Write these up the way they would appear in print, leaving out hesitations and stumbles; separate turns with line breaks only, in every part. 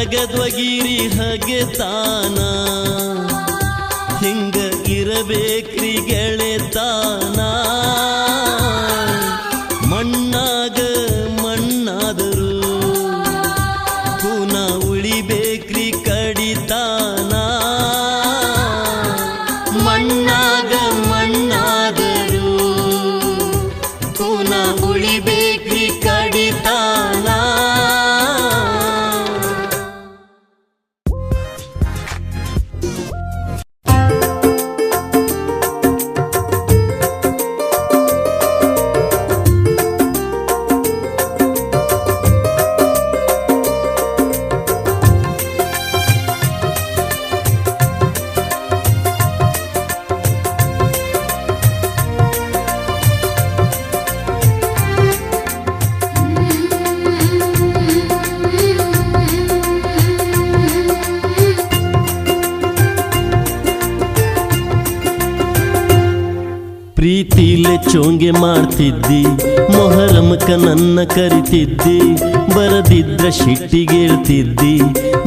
ಹಡಗದ್ವಗಿರಿ ಹಗೆ ತಾನ ಹಿಂಗ ಇರಬೇಕ್ರಿ ಗೆಳೆತಾನ ಮಣ್ಣಾಗ ಮಣ್ಣಾದರು ಪುನಃ ಉಳಿಬೇಕ್ರಿ ಕಡಿತಾನ ಮಣ್ಣಾಗ ಮಣ್ಣಾದರು ಪುನಃ ಉಳಿಬೇಕ್ರಿ ಕಡಿತಾನ ಪ್ರೀತಿಲೆ ಚೋಂಗೆ ಮಾಡ್ತಿದ್ದಿ ಮೊಹರಮಕ ನನ್ನ ಕರಿತಿದ್ದಿ ಬರದಿದ್ರ ಶಿಟ್ಟಿಗೇಳ್ತಿದ್ದಿ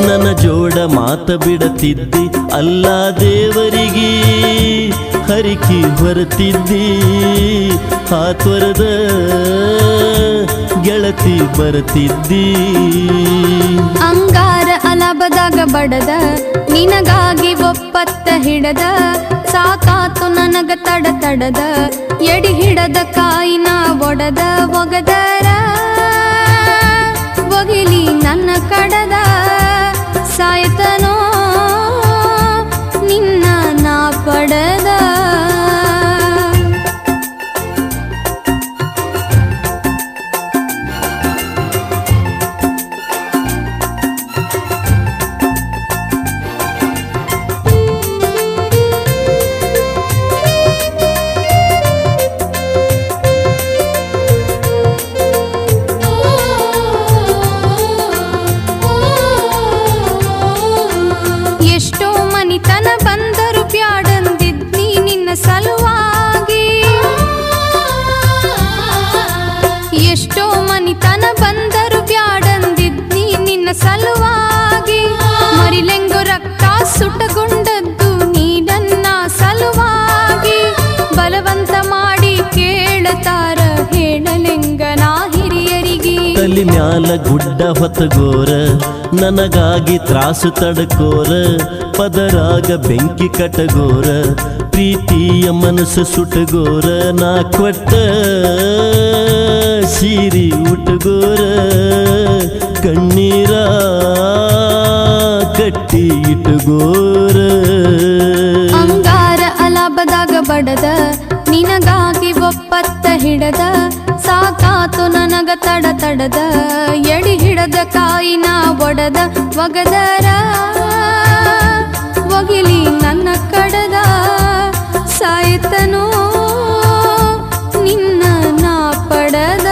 ನನ್ನ ಜೋಡ ಮಾತ ಬಿಡತಿದ್ದಿ ಅಲ್ಲ ದೇವರಿಗೆ ಹರಿಕಿ ಹೊರತಿದ್ದಿ ಹಾತ್ವರದ ಗೆಳತಿ ಬರತಿದ್ದಿ
ಅಂಗಾರ ಅಲಬದಾಗ ಬಡದ ನಿನಗಾಗಿ ಒಪ್ಪತ್ತ ಹಿಡದ ಸಾಕಾತು ನನಗ ತಡದ ಎಡಿ ಹಿಡದ ಕಾಯಿನ ಒಡದ ಒಗದರ ಒಗಿಲಿ ನನ್ನ ಕಡದ ಸಾಯತನೋ ನಿನ್ನ ನಾ ಪಡದ ಸಲುವಾಗಿ ಎಷ್ಟೋ ಮನಿತನ ಬಂದರು ಬ್ಯಾಡಂದಿದ್ನಿ ನಿನ್ನ ಸಲುವಾಗಿ ಮರಿಲೆಂಗು ರಕ್ತ ಸುಟ್ಟಗೊಂಡದ್ದು ನೀನನ್ನ ಸಲುವಾಗಿ ಬಲವಂತ ಮಾಡಿ ಕೇಳತಾರ ಹೇಳಲೆಂಗನ ಹಿರಿಯರಿಗೆ
ತಲಿ ಮ್ಯಾಲ ಗುಡ್ಡ ಹೊತ್ತಗೋರ ನನಗಾಗಿ ತ್ರಾಸು ತಡಕೋರ ಪದರಾಗ ಬೆಂಕಿ ಕಟಗೋರ ಪ್ರೀತಿಯ ಮನಸ್ಸು ಸುಟಗೋರ ನಾ ಕೊಟ್ಟ ಸೀರಿ ಉಟಗೋರ ಕಣ್ಣೀರ ಕಟ್ಟಿ ಇಟಗೋರ
ಅಂಗಾರ ಅಲಾಬದಾಗ ಬಡದ ನಿನಗಾಗಿ ಒಪ್ಪತ್ತ ಹಿಡದ ಸಾಕಾತು ನನಗ ತಡದ ಎಡಿ ಹಿಡದ ಕಾಯಿನ ಒಡದ ಒಗದರ ಒಗಿಲಿ ನನ್ನ ಕಡದ ಸಾಯ್ತನೋ ನಿನ್ನ ನಾ ಪಡದ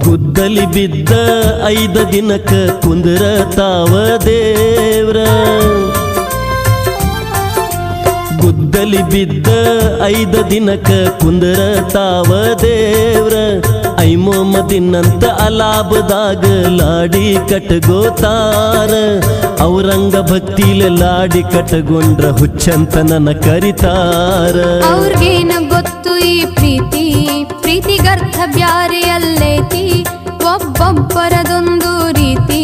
ಗುದ್ದಲಿ ಬಿದ್ದ 5 ದಿನಕ ಕುಂದ್ರ ತಾವ ದೇವ್ರ ಗುದ್ದಲಿ ಬಿದ್ದ 5 ದಿನಕ ಕುಂದ್ರ ತಾವ ದೇವ್ರ ಐಮೋಮದಿನಂತ ಅಲಾಬದಾಗ ಲಾಡಿ ಕಟ್ಗೋತಾರ ಔರಂಗ ಭಕ್ತಿಲೆ ಲಾಡಿ ಕಟಗೊಂಡ್ರ ಹುಚ್ಚಂತ ನನ್ನ ಕರಿತಾರ
ಅವ್ರಿಗೇನ ಗೊತ್ತು ಈ ಪ್ರೀತಿಗರ್ಥ ಬ್ಯಾರೆ ಅಲ್ಲೈತಿ ಒಬ್ಬೊಬ್ಬರದೊಂದು ರೀತಿ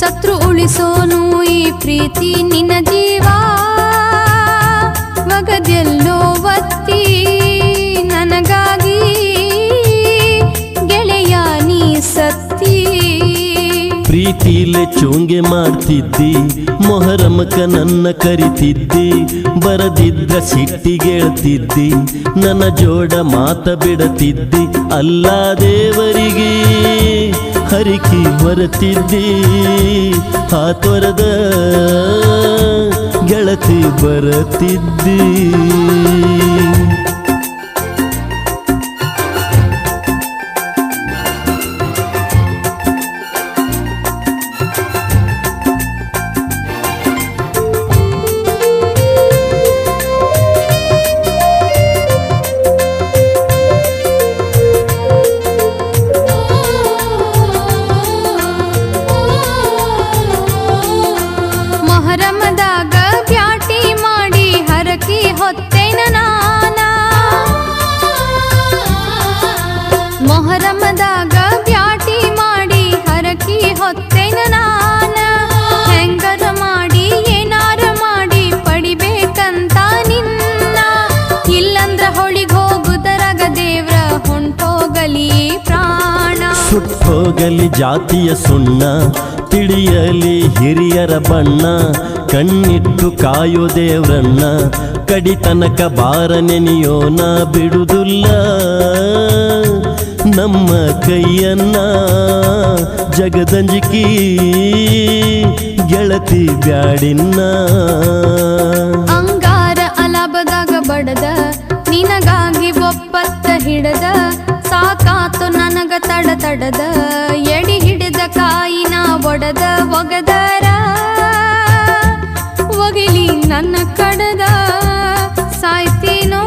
ಸತ್ರು ಉಳಿಸೋನು ಈ ಪ್ರೀತಿ ನಿನ್ನ ಜೀವ ಒಗದೆಲ್ಲೋ ಒತ್ತಿ ನನಗಾಗಿ ಗೆಳೆಯ ನೀ ಸತ್ತಿ
ಪ್ರೀತಿಲೆ ಚೋಂಗೆ ಮಾಡ್ತಿದ್ದಿ, ಮೊಹರಮಕ ನನ್ನ ಕರಿತಿದ್ದಿ, ಬರದಿದ್ರ ಸಿಟ್ಟಿಗೇಳ್ತಿದ್ದಿ, ನನ್ನ ಜೋಡ ಮಾತ ಬಿಡತಿದ್ದಿ, ಅಲ್ಲ ದೇವರಿಗೆ ಹರಿಕಿ ಹೊರತಿದ್ದಿ, ಹಾತೊರದ ಗೆಳತಿ ಬರತಿದ್ದಿ.
ಮೊಹರಮದಾಗ ಬ್ಯಾಟಿ ಮಾಡಿ ಹರಕಿ ಹೊತ್ತೇನ ನಾನ, ಮೊಹರಮದಾಗ ಬ್ಯಾಟಿ ಮಾಡಿ ಹರಕಿ ಹೊತ್ತೇನ ನಾನ, ಹೆಂಗರ ಮಾಡಿ ಏನಾರ ಮಾಡಿ ಪಡಿಬೇಕಂತ ನಿನ್ನ, ಇಲ್ಲಂದ್ರ ಹೊಳಿಗ್ ಹೋಗುದರಾಗ ದೇವ್ರ ಹೊಂಟೋಗಲಿ ಪ್ರಾಣ.
ಸುಟ್ಟೋಗಲಿ ಜಾತಿಯ ಸುಣ್ಣ, ತಿಳಿಯಲಿ ಹಿರಿಯರ ಬಣ್ಣ, ಕಣ್ಣಿಟ್ಟು ಕಾಯೋ ದೇವ್ರನ್ನ, ಕಡಿತನಕ ಬಾರ ನೆನೆಯೋನ ಬಿಡುವುದಿಲ್ಲ ನಮ್ಮ ಕೈಯನ್ನ. ಜಗದಂಜಿಕಿ ಗೆಳತಿ ಬ್ಯಾಡಿನ್ನ.
ಅಂಗಾರ ಅಲಾಬದಾಗ ಬಡದ ನಿನಗಾಗಿ ಒಪ್ಪತ್ತ ಹಿಡದ, ಸಾಕಾತು ನನಗ ತಡದ ಎಡಿ ಹಿಡಿದ ಕಾಯಿನ ಒಡದ, ಒಗದರ ಒಗಿಲಿ ನನ್ನ ಕಡದ, ಸಾಯ್ತೀನೋ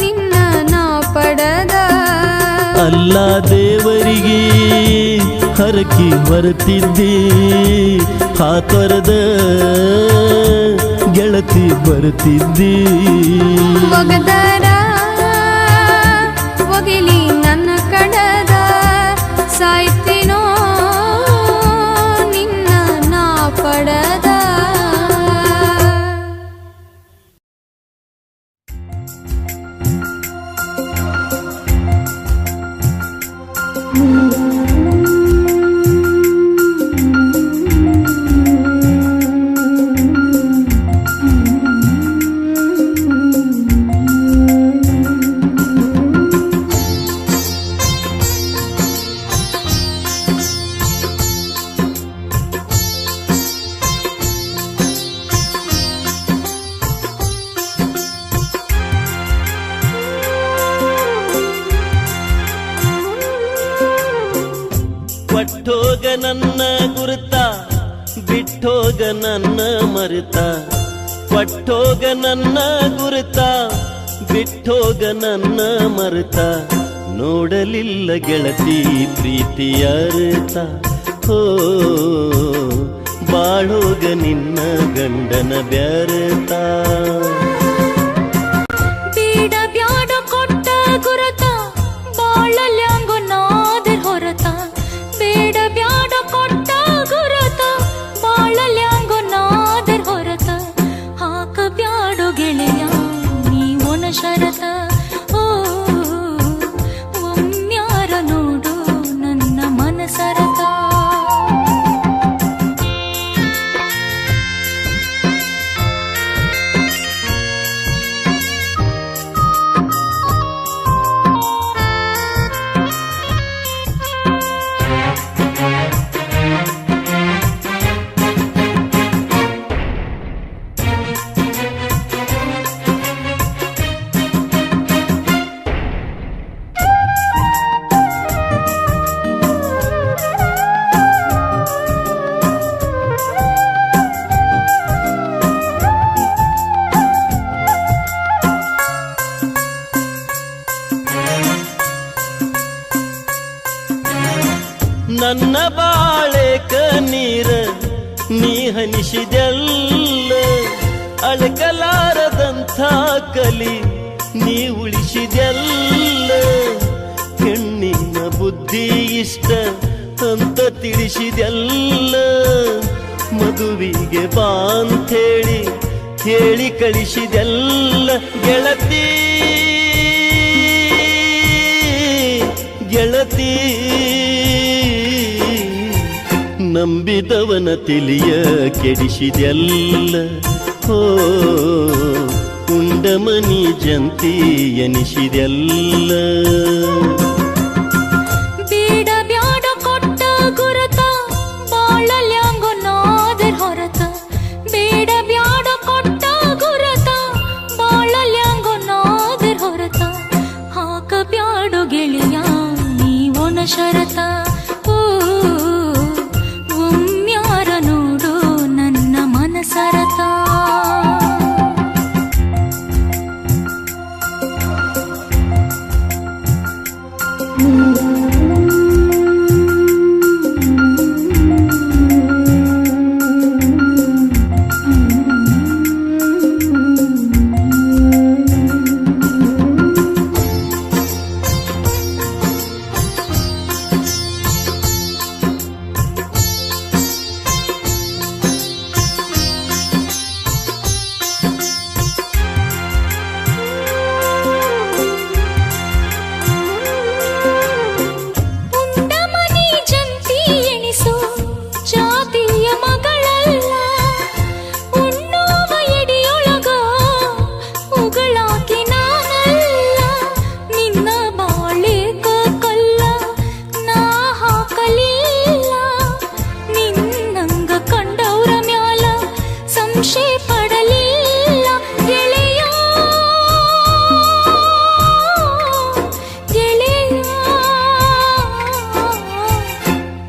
ನಿನ್ನ ನಾ ಪಡದ.
ಅಲ್ಲ ದೇವರಿಗೆ ಹರಕಿ ಬರುತ್ತಿದ್ದಿ, ಹಾತೊರದ ಗೆಳತಿ ಬರುತ್ತಿದ್ದಿ,
ಒಗದರ ಒಗಿಲಿ ನನ್ನ ಕಡದ, ಸಾಯ್ತೀನೋ ನಿನ್ನ ನಾ ಪಡದ.
ಕೊಟ್ಟೋಗ ನನ್ನ ಗುರುತ, ಬಿಟ್ಟೋಗ ನನ್ನ ಮರುತ, ಕೊಟ್ಟೋಗ ನನ್ನ ಗುರುತ, ಬಿಟ್ಟೋಗ ನನ್ನ ಮರುತ, ನೋಡಲಿಲ್ಲ ಗೆಳತಿ ಪ್ರೀತಿಯ ಅರ್ಥ. ಹೋ ಬಾಳೋಗ ನಿನ್ನ ಗಂಡನ ಬ್ಯಾರತ.
ಬೇಡ ಬ್ಯಾಡ ಕೊಟ್ಟ ಗುರತ, ಬಾಳಲ್ಯಾಂಗೋ ನಾದೆ ಹೊರತ. ಬೇಡ ಬ್ಯಾಡ ಕೊಟ್ಟ ಗುರತ, ಬಾಳಲ್ಯಾಂಗೋ ನಾದೆ ಹೊರತ. ಹಾಕ ಬ್ಯಾಡೋ ಗೆಳೆಯ ನೀ ಒಣ ಶರತ. ಓ ಒಮ್ಮ್ಯಾರ ನೋಡು ನನ್ನ ಮನಸರತ.
ನನ್ನ ಬಾಳೆ ಕಣ್ಣೀರ ನೀ ಹನಿಸಿದೆಲ್ಲ, ಅಳಕಲಾರದಂಥ ಕಲಿ ನೀ ಉಳಿಸಿದೆಲ್ಲ. ಹೆಣ್ಣಿನ ಬುದ್ಧಿ ಇಷ್ಟ ಅಂತ ತಿಳಿಸಿದೆಲ್ಲ, ಮದುವಿಗೆ ಬಾ ಅಂಥೇಳಿ ಹೇಳಿ ಕಳಿಸಿದೆಲ್ಲ. ಗೆಳತಿ ಗೆಳತಿ ನಂಬಿದವನ ತಿಳಿಯ ಕೆಡಿಸಿದೆಲ್ಲ ಹೋ ಉಂಡಮನಿ ಜಂತಿ ಎನಿಸಿದೆಲ್ಲ
ಬೇಡ ಬ್ಯಾಡ ಕೊಟ್ಟ ಗುರತ ಬಾಳಲ್ಯಾಂಗೋ ನಾದರ್ ಹೊರತ ಬೇಡ ಬ್ಯಾಡ ಕೊಟ್ಟ ಗುರತ ಬಾಳಲ್ಯಾಂಗೋ ನಾದರ್ ಹೊರತ ಹಾಕ ಬ್ಯಾಡೋ ಗೆಳೆಯ ನೀವೊನ ಶರತ ಒಮ್ಮ್ಯಾರ ನೋಡು ನನ್ನ ಮನಸರತ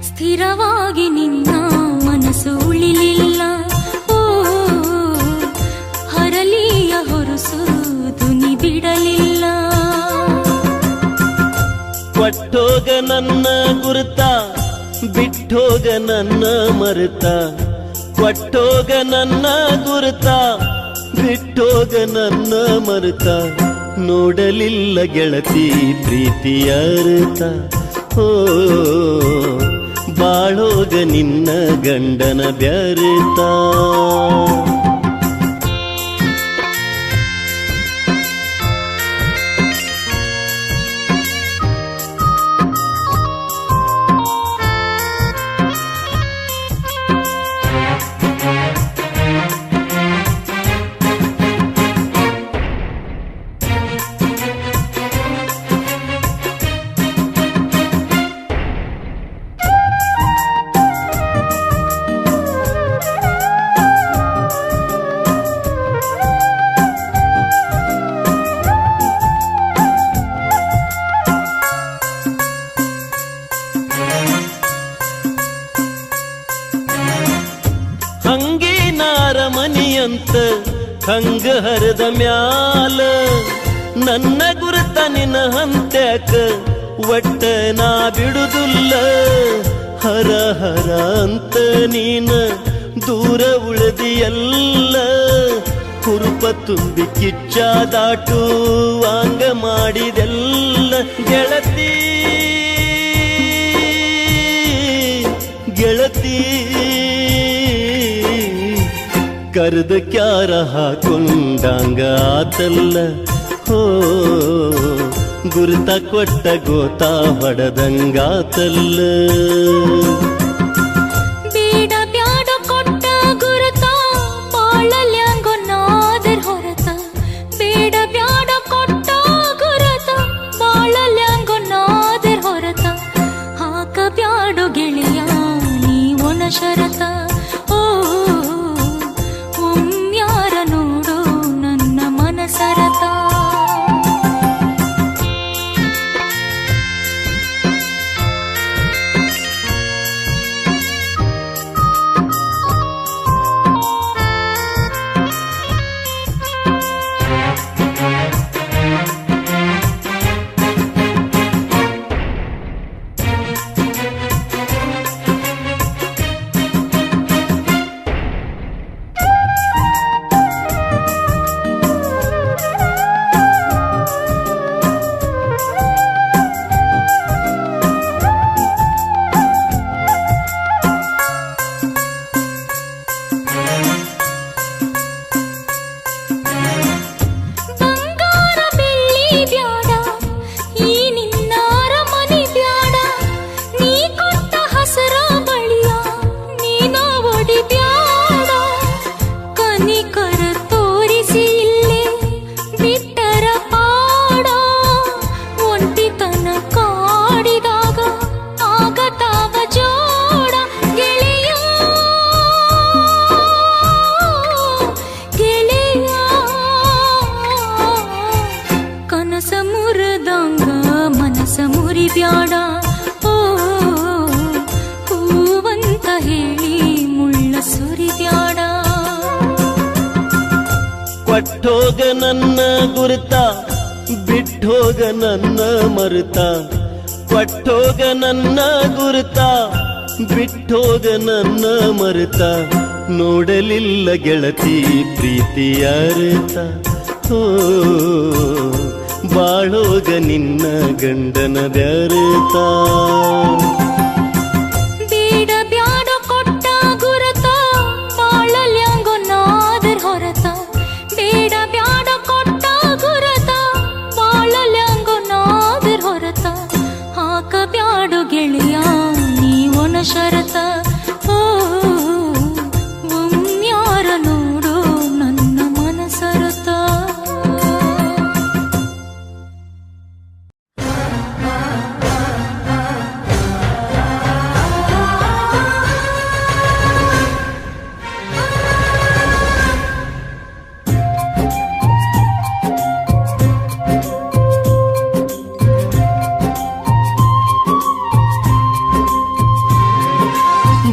ಸ್ಥಿರವಾಗಿ ನಿನ್ನ ಮನಸ್ಸು ಉಳಿಲಿಲ್ಲ ಹರಲಿಯ ಹೊರಸು ಧ್ವನಿ ಬಿಡಲಿಲ್ಲ
ಕೊಟ್ಟೋಗ ನನ್ನ ಗುರುತ ಬಿಟ್ಟೋಗ ನನ್ನ ಮರುತ ಕೊಟ್ಟೋಗ ನನ್ನ ಗುರುತ ಬಿಟ್ಟೋಗ ನನ್ನ ಮರುತ ನೋಡಲಿಲ್ಲ ಗೆಳತಿ ಪ್ರೀತಿಯ ಅರ್ಥ ಓ ಬಾಳೋಗ ನಿನ್ನ ಗಂಡನ ಬ್ಯಾರೆತ ಹಂಗೇನಾರ ಮನಿಯಂತ ಹಂಗ ಹರದ ಮ್ಯಾಲ ನನ್ನ ಗುರುತ ನಿನ್ನ ಹಂತ್ಯಾಕ ಒಟ್ಟ ನಾ ಬಿಡುದಿಲ್ಲ ಹರ ಹರ ಅಂತ ನೀನ ದೂರ ಉಳಿದಿಯಲ್ಲ ಕುರುಪ ತುಂಬಿ ಕಿಚ್ಚ ದಾಟುವಾಂಗ ಮಾಡಿದೆಲ್ಲ ಗೆಳತಿ ಗೆಳತಿ ಕರೆದ ಕ್ಯಾರ ಹಾಕೊಂಡಂಗ ಆತಲ್ಲ ಹೋ ಗುರುತ ಕೊಟ್ಟ ಗೋತ ಹೊಡೆದಂಗಾತಲ್ಲ
ಬೇಡ ಬ್ಯಾಡ ಕೊಟ್ಟ ಗುರುತ ಬಾಳಲ್ಯಾಂಗೋ ನಾದರ್ ಹೊರತ ಬೇಡ ಬ್ಯಾಡ ಕೊಟ್ಟ ಗುರುತ ಬಾಳಲ್ಯಾಂಗೋ ನಾದರ್ ಹೊರತ ಹಾಕ ಬ್ಯಾಡೋ ಗೆಳೆಯ ನೀವೊನ ಶರತ ಒಮ್ಮ್ಯಾರ ನೋಡು ನನ್ನ ಮನಸರತ ಸುರಿಬ್ಯಾಡ ಓ ಹೂವಂತ ಹೇಳಿ ಮುಳ್ಳ ಸುರಿಬ್ಯಾಡ.
ಕೊಟ್ಟೋಗ ನನ್ನ ಗುರುತ ಬಿಟ್ಟೋಗ ನನ್ನ ಮರುತ, ಕೊಟ್ಟೋಗ ನನ್ನ ಗುರುತ ಬಿಟ್ಟೋಗ ನನ್ನ ಮರುತ, ನೋಡಲಿಲ್ಲ ಗೆಳತಿ ಪ್ರೀತಿಯ ಅರ್ಥ. ಓ ಬಾಳೋಗ ನಿನ್ನ ಗಂಡನ ಬ್ಯಾರತ.
ಬೇಡ ಬ್ಯಾಡ ಕೊಟ್ಟ ಗುರುತ ಬಾಳಲ್ಯಾಂಗೋ ನಾದರ್ ಹೊರತ. ಬೇಡ ಬ್ಯಾಡ ಕೊಟ್ಟ ಗುರುತ ಬಾಳಲ್ಯಾಂಗೋ ನಾದರ್ ಹೊರತ. ಹಾಕ ಬ್ಯಾಡು ಗೆಳೆಯ ನೀವನ ಶರತ. ಓ ಒಮ್ಮ್ಯಾರ ನೋಡು ನನ್ನ ಮನಸರತ.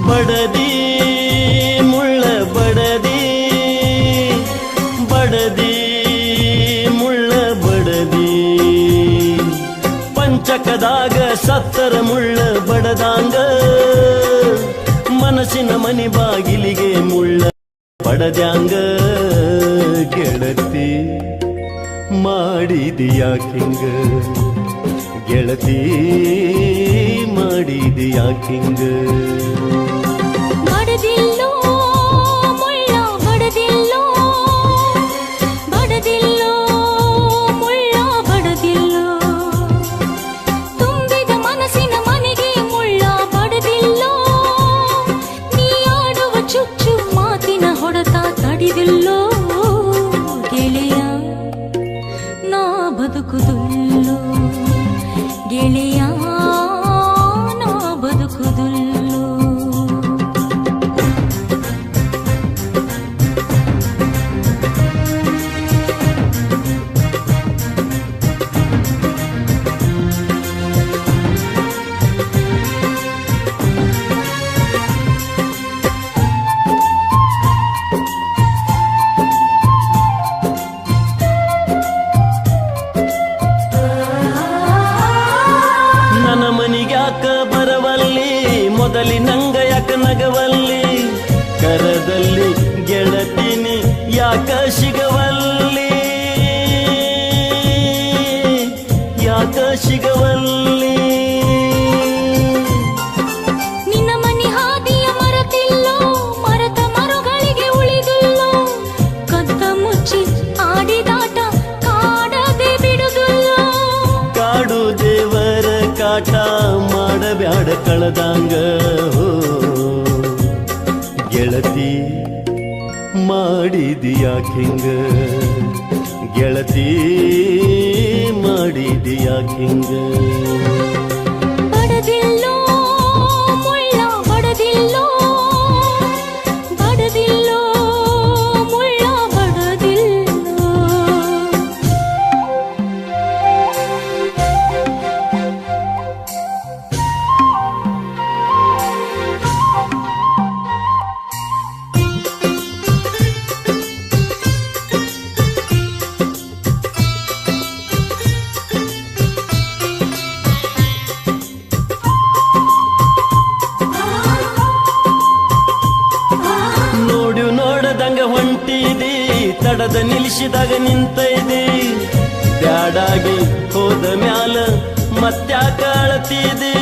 ಬಡದಿ ಮುಳ್ಳ ಬಡದಿ, ಬಡದಿ ಮುಳ್ಳ ಬಡದಿ, ಪಂಚಕದಾಗ ಸತ್ತರ ಮುಳ್ಳ ಬಡದಾಂಗ, ಮನಸ್ಸಿನ ಮನಿ ಬಾಗಿಲಿಗೆ ಮುಳ್ಳ ಬಡದ್ಯಾಂಗ. ಗೆಳತಿ ಮಾಡಿದಿಯಾಕಿಂಗ, ಗೆಳತಿ ಮಾಡಿದಿಯಾಕಿಂಗ.
ಬಡದಿಲ್ಲೋ ಮುಳ್ಳ ಬಡದಿಲ್ಲೋ, ಬಡದಿಲ್ಲೋ ಮುಳ್ಳ ಬಡದಿಲ್ಲೋ. ತುಂಬಿದ ಮನಸ್ಸಿನ ಮನೆಗೆ ಮುಳ್ಳ ಬಡದಿಲ್ಲೋ. ನೀ ಆಡುವ ಚುಚ್ಚು ಮಾತಿನ ಹೊಡೆತ ತಡಿದಿಲ್ಲೋ. ಗೆಳೆಯ ನಾ ಬದುಕುದುಲ್ಲೋ, ಗೆಳೆಯ ನಾ ಬದುಕುದುಲ್ಲೋ.
ನನ್ನ ಮನಿಗ್ಯಾಕ ಬರವಲ್ಲಿ, ಮೊದಲಿ ನಂಗ ಯಾಕ ನಗವಲ್ಲಿ, ಕರದಲ್ಲಿ ಗೆಳತಿನಿ ಯಾಕ ಸಿಗವಲ್ಲಿ, ಯಾಕ ಸಿಗವಲ್ಲಿ.
ನಿನ್ನ ಮನಿ ಹಾದಿಯ ಮರತಿಲ್ಲೋ, ಮರತ ಮರುಗಳಿಗೆ ಉಳಿದುಲ್ಲೋ. ಕದ್ದ ಮುಚ್ಚಿ ಆಡಿದಾಟ ಕಾಡದೆ ಬಿಡುದುಲ್ಲೋ.
ಕಾಡು ದೇವರ ಕಾಟ ಮಾಡಬ್ಯಾಡ ಕಳದಂಗ. ಹೋ ಗೆಳತಿ ಮಾಡಿದಿಯಾಕಿಂಗ, ಗೆಳತಿ ಮಾಡಿದಿಯಾಕಿಂಗ.
ಬಡದಿಲ್ಲೋ ಮುಳ್ಳ ಬಡದಿಲ್ಲೋ, ಬಡದಿಲ್ಲೋ ಮುಳ್ಳ ಬಡದಿಲ್ಲೋ.
ನೋಡು ನೋಡದಂಗ ಹೊಂಟಿದಿ, ತಡದ ನಿಲ್ಲಿಸಿದಾಗ ನಿಂತೈದಿ, ಬ್ಯಾಡಾಗಿ ಹೋದ ಮ್ಯಾಲ ಮತ್ತ್ಯಾಕ ಅಳತಿದಿ,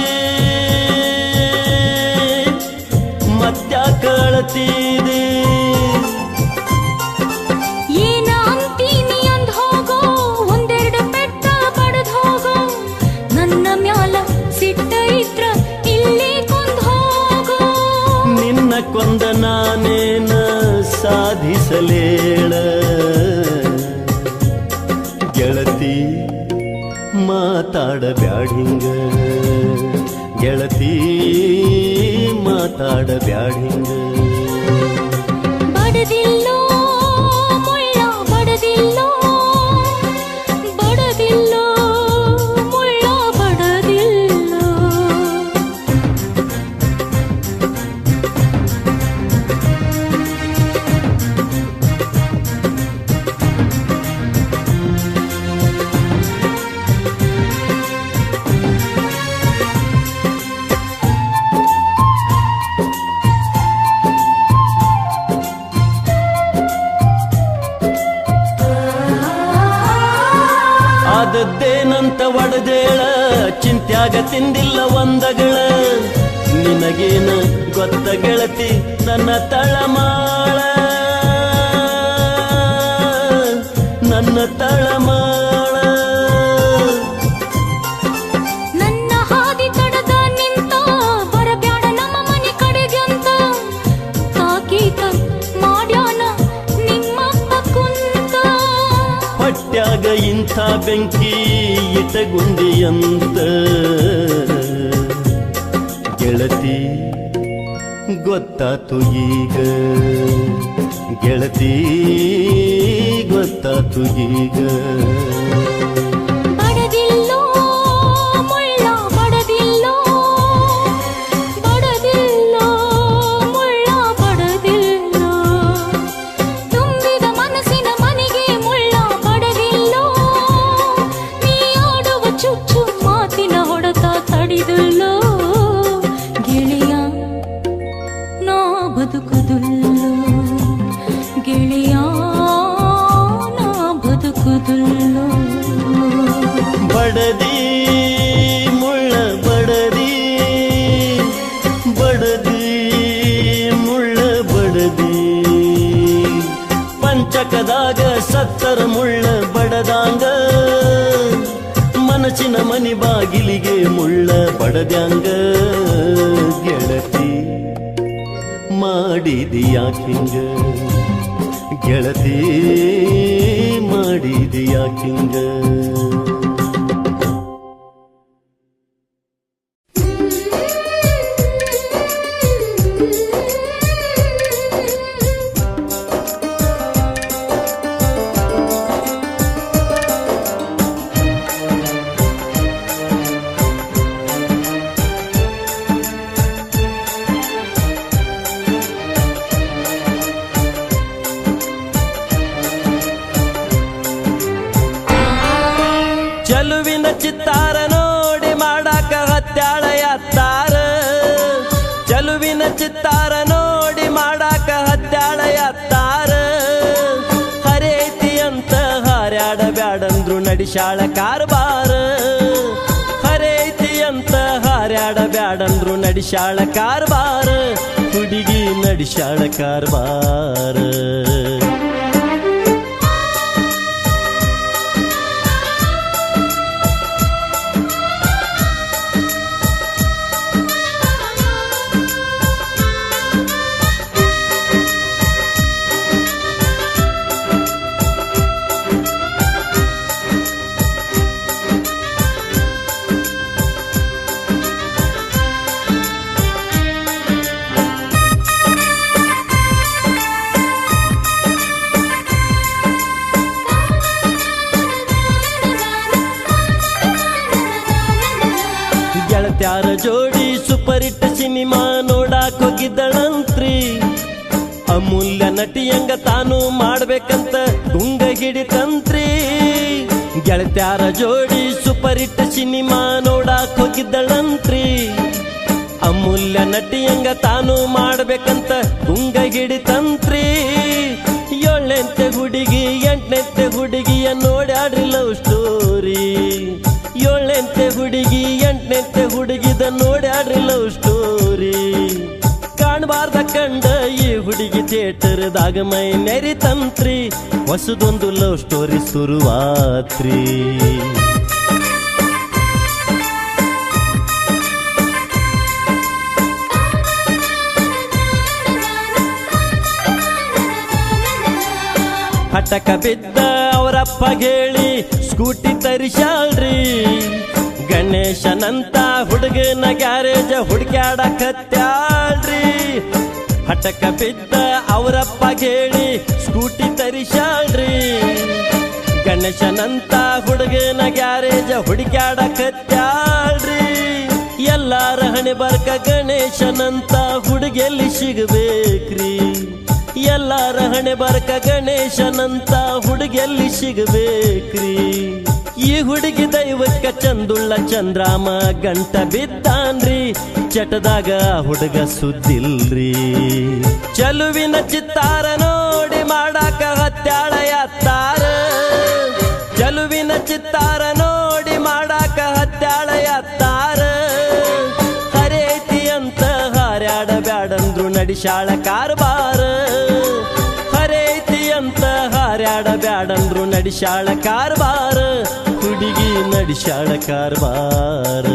ಮತ್ತ್ಯಾಕ ಅಳತಿದಿ.
ಏನ ಅಂತೀನಿ ಅಂದ್ ಹೋಗೋ, ಒಂದೆರಡು ಪೆಟ್ಟ ಬಡದ್ ಹೋಗೋ. ನನ್ನ ಮ್ಯಾಲ ಸಿಟ್ಟ ಇದ್ರ ಇಲ್ಲಿ ಕೊಂದ್ ಹೋಗೋ.
ನಿನ್ನ ಕೊಂದ ನಾನೇನ ಸಾಧಿಸಲೇಳ, ಗೆಳತಿ ಮಾತಾಡಬ್ಯಾಡಿಂಗ, ಗೆಳತಿ ಮಾತಾಡಬ್ಯಾಡಿಂಗ.
ಬಡದಿಲ್ಲೋ ಮುಳ್ಳ ಬಡದಿಲ್ಲೋ, ಬಡದಿಲ್ಲೋ ಮುಳ್ಳ ಬಡದಿಲ್ಲೋ.
ತಿಂದಿಲ್ಲ ಒಂದಗಳ ನಿನಗೇನ ಗೊತ್ತ ಗೆಳತಿ ನನ್ನ ತಳಮಾಳ ನನ್ನ ತಳಮಾಳ
ನನ್ನ ಹಾದಿ ತಡದ ನಿಂತ ಬರಬ್ಯಾಡ ನಮ್ಮ ಮನೆ ಕಡೆಗೆ ಅಂತ ತಾಕೀತ ಮಾಡ್ಯಾನ ನಿಮ್ಮಪ್ಪ ಕುಂತ
ಹೊಟ್ಯಾಗ ಇಂಥ ಬೆಂಕಿ ಇಟಗುಂಡಿ ಅಂತ ಗೆಳತಿ ಗೊತ್ತಾತು ಈಗ ಗೆಳತಿ ಗೊತ್ತಾತು ಈಗ
ಬಡದಿಲ್ಲೋ ಮುಳ್ಳ ಬಡದಿಲ್ಲೋ ಬಡದಿಲ್ಲೋ ಮುಳ್ಳ ಬಡದಿಲ್ಲೋ ತುಂಬಿದ ಮನಸ್ಸಿನ ಮನೆಗೆ ಮುಳ್ಳ ಬಡದಿಲ್ಲೋ ನೀ ಆಡುವ ಚುಚ್ಚು ಮಾತಿನ ಹೊಡೆತ ತಡಿದಿಲ್ಲೋ ಗೆಳೆಯ ನಾ ಬದುಕುದಿಲ್ಲೋ ಗೆಳೆಯ ನಾ ಬದುಕುದಿಲ್ಲೋ
ಬಡದಿ ಮುಳ್ಳ ಬಡದಿ ಬಡದಿ ಮುಳ್ಳ ಬಡದಿ ಪಂಚಕದಾಗ ಸತ್ತರ ಮುಳ್ಳ ಬಡದಾಂಗ ಮನಸ್ಸಿನ ಮನಿ ಬಾಗಿಲಿಗೆ ಮುಳ್ಳ ಬಡದ್ಯಾಂಗ ಗೆಳತಿ ಮಾಡಿದಿಯಾಕಿಂಗ ಗೆಳತಿ ಮಾಡಿದಿಯಾಕಿಂಗ ಚಲುವಿನ ಚಿತ್ತಾರ ನೋಡಿ ಮಾಡಾಕ ಹತ್ಯಾಳ ಯಾತ್ತಾರ ಚಲುವಿನ ಚಿತ್ತಾರ ನೋಡಿ ಮಾಡಾಕ ಹತ್ಯಾಳ ಯಾತ್ತಾರ ಹರೇತಿ ಅಂತ ಹಾರ್ಯಾಡ ಬ್ಯಾಡಂದ್ರು ನಡಿಶಾಳ ಕಾರ್ಬಾರ ಹರೇತಿ ಅಂತ ಹಾರ್ಯಾಡ ಬ್ಯಾಡಂದ್ರು ನಡಿಶಾಳ ಕಾರ್ಬಾರ ಹುಡುಗಿ ನಡಿಶಾಳ ಕಾರ್ಬಾರ ಗೆಳತ್ಯಾರ ಜೋಡಿ ಸೂಪರ್ ಹಿಟ್ ಸಿನಿಮಾ ನೋಡಾಕ್ ಹೋಗಿದ್ದಳಂತ್ರಿ ಅಮೂಲ್ಯ ನಟಿಯಂಗ ತಾನು ಮಾಡ್ಬೇಕಂತ ಗುಂಗ ಹಿಡಿತಂತ್ರಿ ಗೆಳತ್ಯಾರ ಜೋಡಿ ಸೂಪರ್ ಹಿಟ್ ಸಿನಿಮಾ ನೋಡಾಕ್ ಹೋಗಿದ್ದಳಂತ್ರಿ ಅಮೂಲ್ಯ ನಟಿಯಂಗ ತಾನು ಮಾಡ್ಬೇಕಂತ ಗುಂಗ ಹಿಡಿತಂತ್ರಿ 7ನೇ ಹುಡುಗಿ 8ನೇ ಹುಡುಗಿಯ ನೋಡ್ಯಾಡ್ರಿ ಲವ್ ಸ್ಟೋರಿ 7ನೇ ಹುಡುಗಿ 8ನೇ ಹುಡುಗಿದ ನೋಡ್ಯಾಡ್ರಿ ಲವ್ ಸ್ಟೋರಿ ಕಾಣಬಾರ್ದ ಕಂಡ ಈ ಹುಡುಗಿ ಥಿಯೇಟರ್ದಾಗ ಮೈ ನೆರಿತಂತ್ರಿ ಹೊಸದೊಂದು ಲವ್ ಸ್ಟೋರಿ ಶುರುವಾತ್ರಿ ಹಠಕ ಬಿದ್ದ ಅವರಪ್ಪ ಹೇಳಿ ಸ್ಕೂಟಿ ತರಿಸಾಳ್ರಿ ಗಣೇಶನಂತ ಹುಡುಗನ ಗ್ಯಾರೇಜ್ ಹುಡುಕ್ಯಾಡಕತ್ಯಾಳ್ರಿ ಹಠಕ ಬಿದ್ದ ಅವರಪ್ಪ ಹೇಳಿ ಸ್ಕೂಟಿ ತರಿಸಾಳ್ರಿ ಗಣೇಶನಂತ ಹುಡುಗನ ಗ್ಯಾರೇಜ್ ಹುಡುಕ್ಯಾಡಕತ್ಯಾಳ್ರಿ ಎಲ್ಲಾರ ಹಣೆ ಬರ್ಕ ಗಣೇಶನಂತ ಹುಡುಗೆಲ್ಲಿ ಸಿಗಬೇಕ್ರಿ ಎಲ್ಲಾರ ಹಣೆ ಬರ್ಕ ಗಣೇಶನಂತ ಹುಡುಗೆಲ್ಲಿ ಸಿಗಬೇಕ್ರಿ ಈ ಹುಡುಗಿ ದೈವಕ್ಕ ಚಂದುಳ್ಳ ಚಂದ್ರಾಮ ಗಂಟ ಬಿದ್ದಾನ್ರಿ ಚಟದಾಗ ಹುಡುಗ ಸುದ್ದಿಲ್ರಿ ಚಲುವಿನ ಚಿತ್ತಾರ ನೋಡಿ ಮಾಡಾಕ ಹತ್ಯಾಳ ಯಾತ್ತಾರ ಚಲುವಿನ ಚಿತ್ತಾರ ನೋಡಿ ಮಾಡಾಕ ಹತ್ಯಾಳ ಯಾತ್ತಾರ ಹಾರ್ಯಾಡಬ್ಯಾಡಂದ್ರು ನಡಿಶಾಳ ಕಾರ್ಬಾರ ಹರೇತಿ ಅಂತ ಹಾರ್ಯಾಡಬ್ಯಾಡಂದ್ರು ನಡಿಶಾಳ ಕಾರ್ಬಾರ ಹುಡುಗಿ ನಡಿಶಾಳ ಕಾರ್ಬಾರ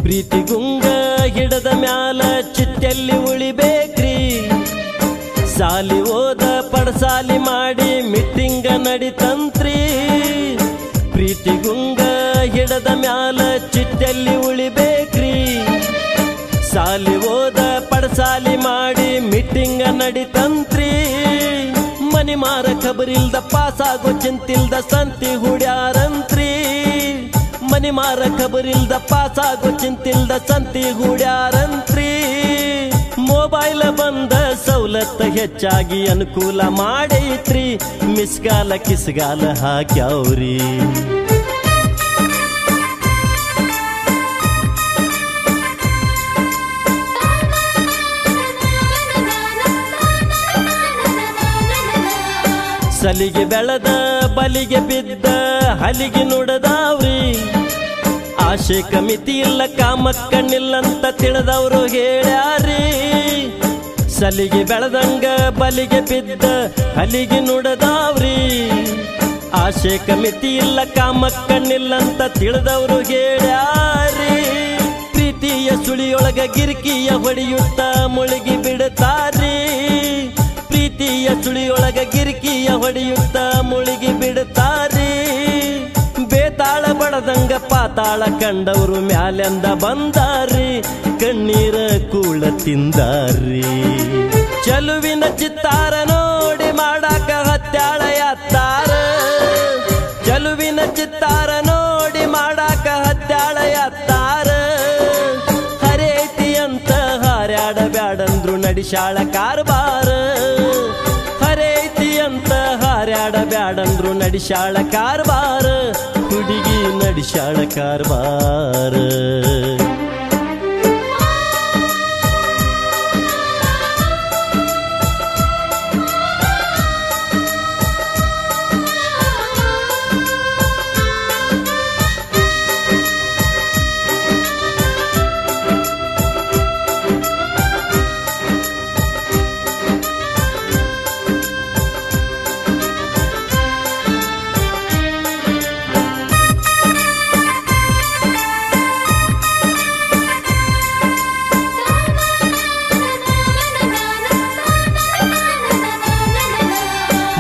ಪ್ರೀತಿ ಗುಂಗ ಹಿಡದ ಮ್ಯಾಲ ಚಿಟ್ಟೆಲ್ಲಿ ಉಳಿಬೇಕ್ರಿ ಸಾಲಿ ಓದ ಪಡಸಾಲಿ ಮಾಡಿ ಮೀಟಿಂಗ ನಡಿತಂತ್ರಿ ಪ್ರೀತಿ ಗುಂಗ ಹಿಡದ ಮ್ಯಾಲ ಚಿಟ್ಟೆಲ್ಲಿ ಉಳಿಬೇಕ್ರಿ ಸಾಲಿ ಓದ ಪಡಸಾಲಿ ಮಾಡಿ ಮೀಟಿಂಗ ನಡಿತಂತ್ರಿ ಮನಿ ಮಾರ ಖಬರಿಲ್ದ ಪಾಸಾಗೋ ಚಿಂತಿಲ್ದ ಸಂತಿ ಹುಡ್ಯಾರಂತ್ರಿ ಮನಿ ಮಾರ ಖಬರಿಲ್ದ ಪಾಸಾಗೋ ಚಿಂತಿಲ್ದ ಸಂತಿ ಹೂಡ್ಯಾರಂತ್ರಿ ಮೊಬೈಲ್ ಬಂದ ಸವಲತ್ತ ಹೆಚ್ಚಾಗಿ ಅನುಕೂಲ ಮಾಡೈತ್ರಿ ಮಿಸ್ಗಾಲ ಕಿಸ್ಗಾಲ ಹಾಕ್ಯಾವ್ರಿ ಸಲಿಗೆ ಬೆಳೆದ ಬಲಿಗೆ ಬಿದ್ದ ಹಲಿಗೆ ನುಡದಾವ್ರಿ ಆಶೆ ಕಮಿತಿ ಇಲ್ಲ ಕಾಮಕ್ಕಣ್ಣಿಲ್ಲಂತ ತಿಳಿದವರು ಹೇಳ್ಯಾರಿ ಸಲಿಗೆ ಬೆಳೆದಂಗ ಬಲಿಗೆ ಬಿದ್ದ ಹಲಿಗೆ ನುಡದಾವ್ರಿ ಆಶೆ ಕಮಿತಿ ಇಲ್ಲ ಕಾಮಕ್ಕಣ್ಣಿಲ್ಲಂತ ತಿಳಿದವರು ಹೇಳ್ಯಾರಿ ಪ್ರೀತಿಯ ಸುಳಿಯೊಳಗ ಗಿರ್ಕಿಯ ಹೊಡೆಯುತ್ತ ಮುಳುಗಿ ಬಿಡುತ್ತಾರಿ ಪ್ರೀತಿಯ ಸುಳಿಯೊಳಗ ಗಿರ್ಕಿಯ ಹೊಡೆಯುತ್ತ ಮುಳುಗಿ ಬಿಡುತ್ತಾರಿ ಬೇತಾಳ ಬಡದಂಗ ಪಾತಾಳ ಕಂಡವರು ಮ್ಯಾಲೆಂದ ಬಂದಾರಿ ಕಣ್ಣೀರ ಕೂಳ ತಿಂದಾರಿ ಚಲುವಿನ ಚಿತ್ತಾರ ನೋಡಿ ಮಾಡಾಕ ಹತ್ಯಾಳ ಯಾತ್ತಾರ ಚಲುವಿನ ಚಿತ್ತಾರ ನೋಡಿ ಮಾಡಾಕ ಹತ್ಯಾಳ ಯಾತ್ತಾರ ಹರೇತಿ ಅಂತ ಹಾರ್ಯಾಡಬ್ಯಾಡಂದ್ರು ನಡಿಶಾಳ ಕಾರ್ಬಾರ ಹರೇತಿ ಅಂತ ಹಾರ್ಯಾಡಬ್ಯಾಡಂದ್ರು ನಡಿಶಾಳ ಕಾರ್ಬಾರ ಹುಡುಗಿ ನಡಿಶಾಳ ಕಾರ್ಬಾರ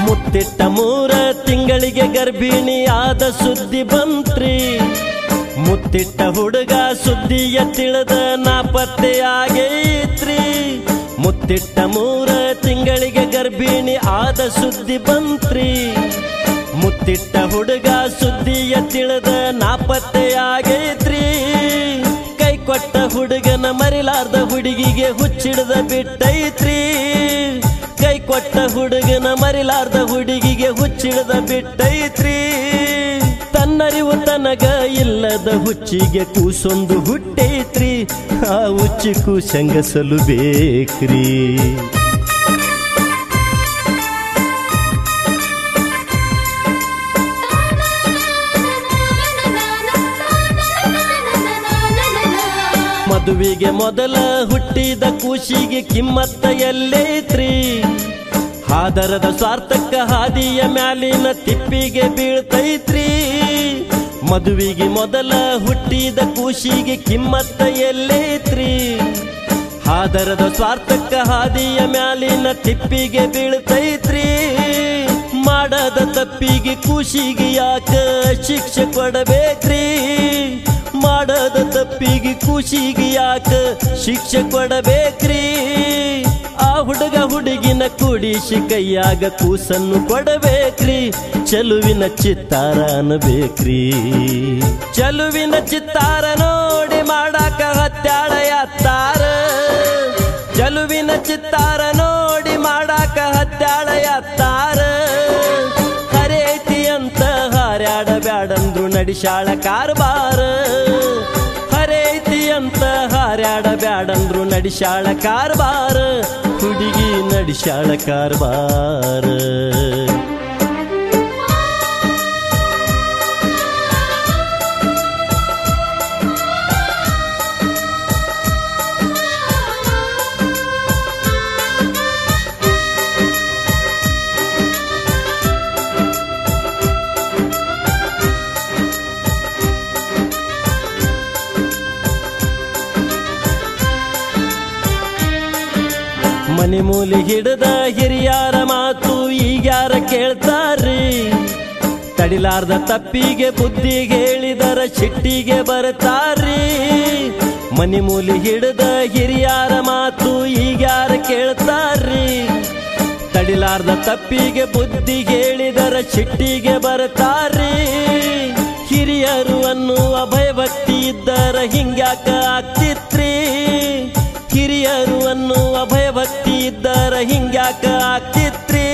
ಮುತ್ತಿಟ್ಟ 3 ತಿಂಗಳಿಗೆ ಗರ್ಭಿಣಿ ಆದ ಸುದ್ದಿ ಬಂತ್ರಿ ಮುತ್ತಿಟ್ಟ ಹುಡುಗ ಸುದ್ದಿಯ ತಿಳಿದ ನಾಪತ್ತೆಯಾಗೈತ್ರಿ ಮುತ್ತಿಟ್ಟ 3 ತಿಂಗಳಿಗೆ ಗರ್ಭಿಣಿ ಆದ ಸುದ್ದಿ ಬಂತ್ರಿ ಮುತ್ತಿಟ್ಟ ಹುಡುಗ ಸುದ್ದಿಯ ತಿಳಿದ ನಾಪತ್ತೆಯಾಗೈತ್ರಿ ಕೈ ಕೊಟ್ಟ ಹುಡುಗನ ಮರಿಲಾರ್ದ ಹುಡುಗಿಗೆ ಹುಚ್ಚಿಡದ ಬಿಟ್ಟೈತ್ರಿ ಕೈ ಕೊಟ್ಟ ಹುಡುಗನ ಮರಿಲಾರ್ದ ಹುಡುಗಿಗೆ ಹುಚ್ಚಿಡದ ಬಿಟ್ಟೈತ್ರಿ ತನ್ನರಿವು ತನಗ ಇಲ್ಲದ ಹುಚ್ಚಿಗೆ ಕೂಸೊಂದು ಹುಟ್ಟೈತ್ರಿ ಆ ಹುಚ್ಚಿ ಕೂಸಂಗಸಲು ಬೇಕ್ರಿ ಮದುವೆಗೆ ಮೊದಲ ಹುಟ್ಟಿದ ಕೂಸಿಗೆ ಕಿಮ್ಮತ್ತ ಎಲ್ಲೈತ್ರಿ ಹಾದರದ ಸ್ವಾರ್ಥಕ್ಕ ಹಾದಿಯ ಮ್ಯಾಲಿನ ತಿಪ್ಪಿಗೆ ಬೀಳ್ತೈತ್ರಿ ಮದುವೆಗೆ ಮೊದಲ ಹುಟ್ಟಿದ ಕೂಸಿಗೆ ಕಿಮ್ಮತ್ತ ಎಲ್ಲೈತ್ರಿ ಹಾದರದ ಸ್ವಾರ್ಥಕ್ಕ ಹಾದಿಯ ಮ್ಯಾಲಿನ ತಿಪ್ಪಿಗೆ ಬೀಳ್ತೈತ್ರಿ ಮಾಡದ ತಪ್ಪಿಗೆ ಕೂಸಿಗೆ ಯಾಕ ಶಿಕ್ಷೆ ಕೊಡಬೇಕ್ರಿ ಮಾಡದ ತಪ್ಪಿಗೆ ಕೂಸಿಗೆ ಯಾಕ ಶಿಕ್ಷೆ ಕೊಡಬೇಕ್ರಿ ಆ ಹುಡುಗ ಹುಡುಗಿನ ಕೂಡಿಸಿ ಕೈಯಾಗ ಕೂಸನ್ನು ಕೊಡಬೇಕ್ರಿ ಚಲುವಿನ ಚಿತ್ತಾರ ಅನ್ಬೇಕ್ರಿ ಚಲುವಿನ ಚಿತ್ತಾರ ನೋಡಿ ಮಾಡಾಕ ಹತ್ಯಾಳ ಯಾತ್ತಾರ ಚಲುವಿನ ಚಿತ್ತಾರ ನೋಡಿ ಮಾಡಾಕ ಹತ್ಯಾಳ ಎತ್ತಾರ ಹರೇತಿ ಅಂತ ಹಾರ್ಯಾಡ ಬ್ಯಾಡಂದ್ರು ನಡಿಶಾಳ ಕಾರ್ಬಾರ ಹರೇತಿ ಅಂತ ಹಾರ್ಯಾಡ ಬ್ಯಾಡಂದ್ರು ನಡಿಶಾಳ ಕಾರ್ಬಾರ ಹುಡುಗಿ ನಡಿಶಾಳ ಕಾರ್ಬಾರ ಮನೆ ಮೂಲಿ ಹಿಡದ ಹಿರಿಯಾರ ಮಾತು ಈಗ್ಯಾರ ಕೇಳ್ತಾರ್ರಿ ತಡಿಲಾರ್ದ ತಪ್ಪಿಗೆ ಬುದ್ಧಿಗೆ ಹೇಳಿದರ ಸಿಟ್ಟಿಗೆ ಬರ್ತಾರ್ರಿ ಮನೆ ಮೂಲಿ ಹಿಡದ ಹಿರಿಯಾರ ಮಾತು ಈಗ್ಯಾರ ಕೇಳ್ತಾರ್ರಿ ತಡಿಲಾರ್ದ ತಪ್ಪಿಗೆ ಬುದ್ಧಿಗೆ ಹೇಳಿದರ ಸಿಟ್ಟಿಗೆ ಬರ್ತಾರ್ರಿ ಹಿರಿಯರು ಅನ್ನುವ ಭಯಭಕ್ತಿ ಇದ್ದರ ಹಿಂಗ್ಯಾಕ ಆಗ್ತಿತ್ರಿ ಹಿರಿಯರು ಅನ್ನುವ ಭಯಭಕ್ತಿ ಇದ್ದರ ಹಿಂಗ್ಯಾಕ ಆಗ್ತಿತ್ರಿ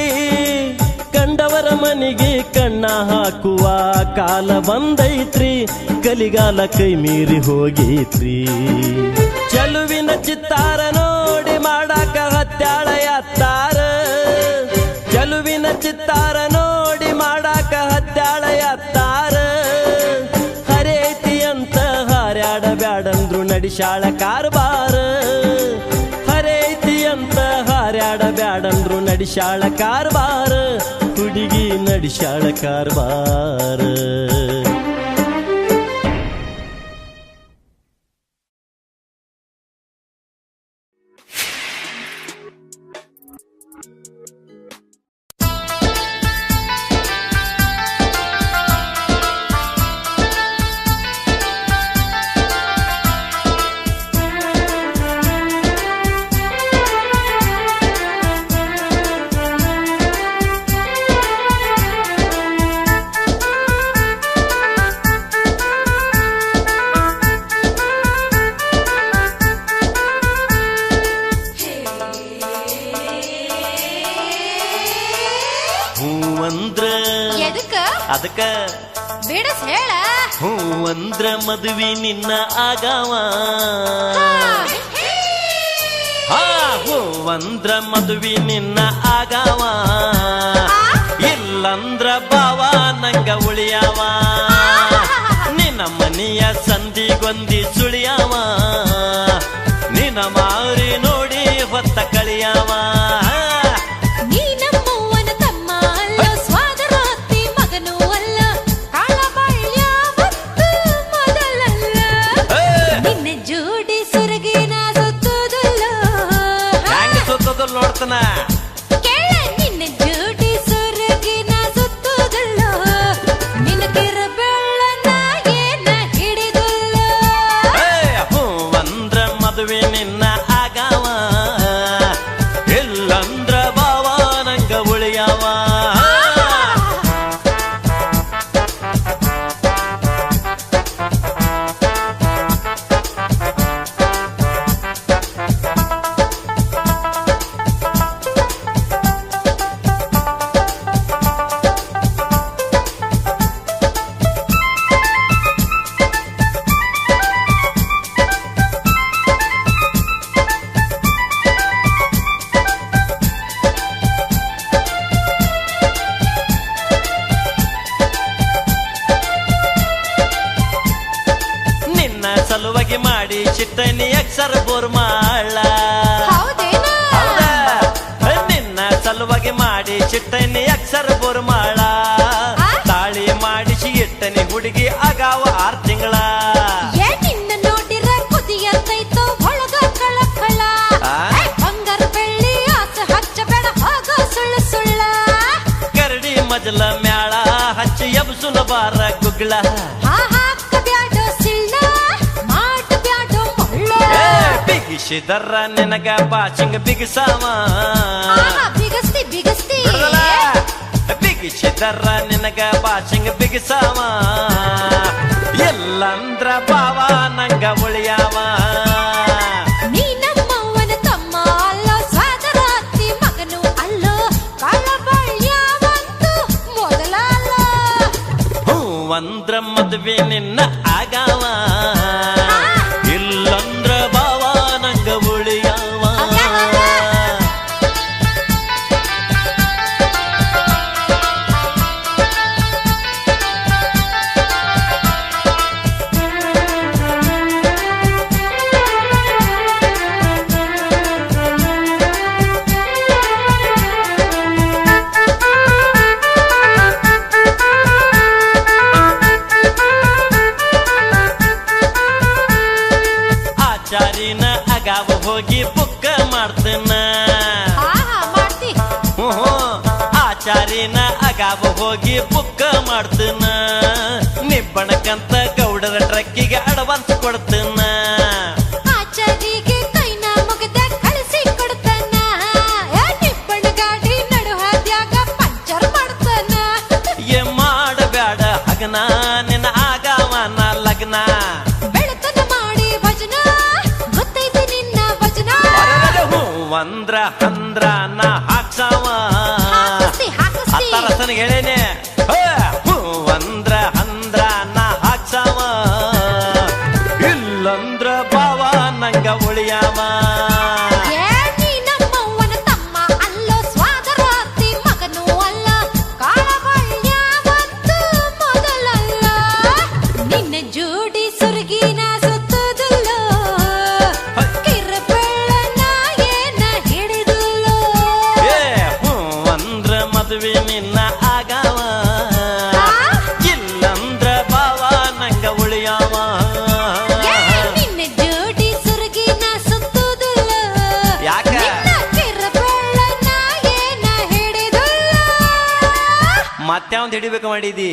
ಕಂಡವರ ಮನೆಗೆ ಕಣ್ಣ ಹಾಕುವ ಕಾಲ ಬಂದೈತ್ರಿ ಕಲಿಗಾಲ ಕೈ ಮೀರಿ ಹೋಗೈತ್ರಿ ಚಲುವಿನ ಚಿತ್ತಾರ ನೋಡಿ ಮಾಡಾಕ ಹತ್ಯಾಳ ಎತ್ತಾರ ಚಲುವಿನ ಚಿತ್ತಾರ ನೋಡಿ ಮಾಡಾಕ ಹತ್ಯಾಳ ಎತ್ತಾರ ಹರೇತಿ ಅಂತ ಹಾರ್ಯಾಡ ಬ್ಯಾಡಂದ್ರು ನಡಿಶಾಳ ಕಾರ್ಬಾರ ಹರೇತಿ ಅಂತ ಹಾರ್ಯಾಡ ಬ್ಯಾಡಂದ್ರು ನಡಿಶಾಳ ಕಾರ್ಬಾರ ಹುಡುಗಿ ನಡಿಶಾಳ ಕಾರ್ಬಾರ ಅದಕ್ಕ
ಬಿಡಸ್ ಹೇಳ
ಹೂ ಅಂದ್ರ ಮದುವೆ ನಿನ್ನ ಆಗಾವ ಹೂ ಅಂದ್ರ ಮದುವೆ ನಿನ್ನ ಆಗಾವ ಇಲ್ಲಂದ್ರ ಬಾವ ನಂಗ ಉಳಿಯಾವ ನಿನ್ನ ಮನೆಯ ಸಂದಿಗೊಂದಿ ಸುಳಿಯಾವ ನಿನ್ನ ಮಾರಿ ನೋಡಿ ಹೊತ್ತ ಕಳಿಯಾವ ನೋಡ್ತಾನ
ನಿನ್ನ ಜೋಡಿ ಸೊರಗಿನ ಸುತ್ತುದಲ್ಲ ನಿನ್ನ ಕಿರಬೆಳ್ಳನ ಏನ ಹಿಡಿದುಲ್ಲ
ಹೂ ಅಂದ್ರ ಮದುವೆ ನಿನ್ನ ಆಗಾವ ಇಲ್ಲಂದ್ರ ಬಾವ ನಂಗ ಉಳಿಯಾವ ಸಲುವಾಗಿ ಮಾಡಿ ಚಿಟ್ಟನಿ ಅಕ್ಷರ ಬೋರ್ಮಾಳ ನಿನ್ನ ಸಲುವಾಗಿ ಮಾಡಿ ಚಿಟ್ಟನಿ ಅಕ್ಷರ ಬೋರ್ಮಾಳ ತಾಳಿ ಮಾಡಿಸಿ ಇಟ್ಟನಿ ಹುಡುಗಿ ಆಗಾವ 6 ತಿಂಗಳ
ನಿನ್ನ ನೋಡಿರ ಕುದಿಯತೈತೋ ಒಳಗ ಕಳಕಳ ಬಂಗಾರ ಬೆಳ್ಳಿ ಆಸೆ ಹಚ್ಚಬೇಡ ಹೋಗ ಸುಳ್ಳ ಸುಳ್ಳ
ಕರಡಿ ಮಜಲ ಮ್ಯಾಳ ಹಚ್ಚಿ ಎಬ್ಸುನ ಬಾರ ಗುಗ್ಗಳ ಬಿಗಿಸಿದರ ನಿನಗ ಬಾಚಿಂಗ ಬಿಗಿಸಾವ ಬಿಗಿಸಿದರ ನಿನಗ ಬಾಚಿಂಗ ಬಿಗಿಸಾವ ಎಲ್ಲಂದ್ರ ಬಾವ ನಂಗ ಉಳಿಯಾವ
ನೀ ನಮ್ಮವನ ತಮ್ಮ ಅಲ್ಲ ಸ್ವಾದರ ಅತ್ತಿ ಮಗನು ಅಲ್ಲೋ
ಮದ್ವೆ ನಿನ್ನ ಆಗಾವ ಇಲ್ಲಂದ್ರ ಬಾವ ನಂಗ ಉಳಿಯಾವ ಆಚಾರಿನ ಅಗಾವ ಹೋಗಿ ಬುಕ್ಕ ಮಾಡ್ತೇನ
ಮಾಡ್ತಿ
ಆಚಾರಿನ ಅಗಾವ ಹೋಗಿ ಬುಕ್ಕ ಮಾಡ್ತೇನ ನಿಬ್ಬಣಕ್ಕಂತ ಗೌಡರ ಟ್ರಕ್ಕಿಗೆ ಅಡ್ವಾನ್ಸ್ ಕೊಡ್ತೇನ
ಆಚಾರಿಗೆ ಕೈನ ಮುಗದ ಕಳಿಸಿ ಕೊಡ್ತಾನ ನಿಬ್ಬಣ ಗಾಡಿ ನಡು ಹಾದ್ಯಾಗ ಪಂಚರ್ ಮಾಡ್ತಾನ
ಮಾಡಬ್ಯಾಡ ಹಗನ ನಿನ್ನ ಆಗಾವನ ಲಗ್ನ
ಬೆಳತನ ಮಾಡಿ ಭಜನ ಗೊತ್ತೈತಿ ನಿನ್ನ ಭಜನ
ಹೂವಂದ್ರ ಅಂದ್ರ ನಾ ಹಾಕ್ಸಾವ
ಹಾಕಿಸ್ತಿ ಹಾಕಿಸ್ತಿ
ಅತ್ತರಸನಿಗೆ ಹೇಳೇನೆ ಹೂವಂದ್ರ ಅಂದ್ರ ನಾ ಹಾಕ್ಸಾವ ಇಲ್ಲಂದ್ರ ಬಾವ ನಂಗ ಉಳಿಯಾವ
ನೀ ನಮ್ಮವ್ವನ ತಮ್ಮ ಅಲ್ಲೋ ಸ್ವಾದರಾತಿ ಮಗನೂ ಅಲ್ಲ ಕಾಳಬಳ್ಳ್ಯಾವಂತೂ ಮೊದಲಲ್ಲ ನಿನ್ನ ಜೋಡಿ ಸುರ್ಗಿನ ಸುತ್ತುದಿಲ್ಲೋ ಕಿರಬೆಳ್ಳನ ಏನ ಹಿಡಿದುಲ್ಲೋ
ಹೂವಂದ್ರ ಮದುವೆ ನಿನ್ನ ಆಗಾವ ಇಲ್ಲಂದ್ರ ಬಾವ ನಂಗ ಉಳಿಯಾವ
ನಿನ್ನ ಜೋಡಿ ಸುರ್ಗಿನ ಸುತ್ತುದಿಲ್ಲೋ
ಯಾಕ
ಕಿರಬೆಳ್ಳನ ಏನ ಹಿಡಿದುಲ್ಲೋ
ಮತ್ಯಾವಂತ ಹಿಡಿಬೇಕು ಮಾಡಿದಿ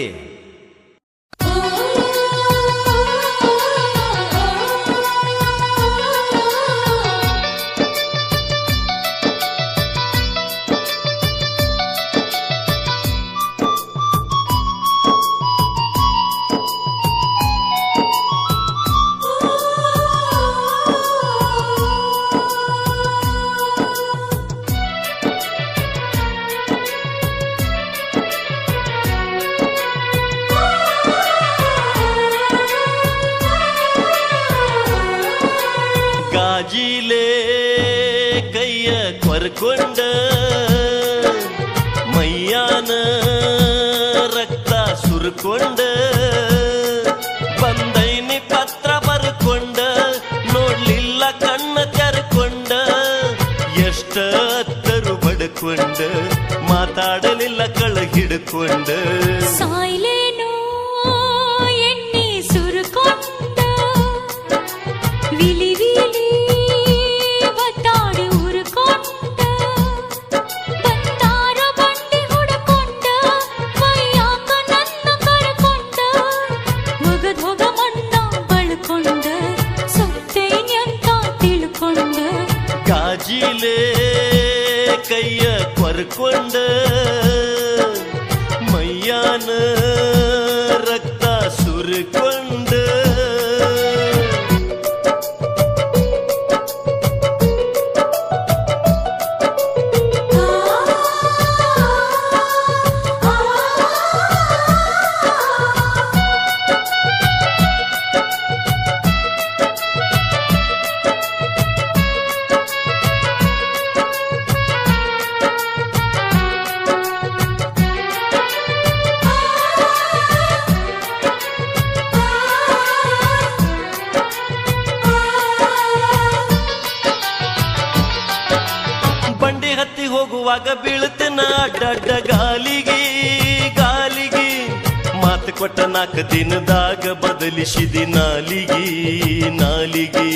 ಗಾಜಿಲೆ ಕೈಯ ಕೊರ್ಕೊಂಡ ಮೈಯಾನ ರಕ್ತ ಸುರ್ಕೊಂಡ ಬಂದೈನಿ ಪತ್ರ ಬರ್ಕೊಂಡ ನೋಡ್ಲಿಲ್ಲ ಕಣ್ಣ ತೆರ್ಕೊಂಡ ಎಷ್ಟ ಅತ್ತರು ಬಡ್ಕೊಂಡ ಮಾತಾಡಲಿಲ್ಲ ಕಳ ಹಿಡ್ಕೊಂಡ
ಸಾಯ್ಲೇನೋ ಎಣ್ಣೆ ಸುರುಕೊಂಡ ವಿಲಿ ವಿಲಿ ಒತ್ತಾಡಿ ಉರುಕೊಂಡ ಬಂದಾರ ಬಂಡಿ ಹುಡುಕೊಂಡ ಮೈಯಾಕ ನನ್ನ ಕರ್ಕೊಂಡ ಒಗದ್ ಹೋಗ ಮಣ್ಣ ಬಳ್ಕೊಂಡ ಸತ್ತೇನ್ಯಂತ ತಿಳ್ಕೊಂಡ
ಗಾಜಿಲೆ ಕೈಯ ಕೊರ್ಕೊಂಡ ಮೈಯಾನ ರಕ್ತ ಸುರ್ಕೊಂಡ ಬಂಡಿ ಹತ್ತಿ ಹೋಗುವಾಗ ಬೀಳ್ತೇನ ಅಡ್ಡ ಗಾಲಿಗೆ ಗಾಲಿಗೆ ಮಾತು ಕೊಟ್ಟ 4 ದಿನದಾಗ ಬದಲಿಸಿದಿ ನಾಲಿಗೆ ನಾಲಿಗೆ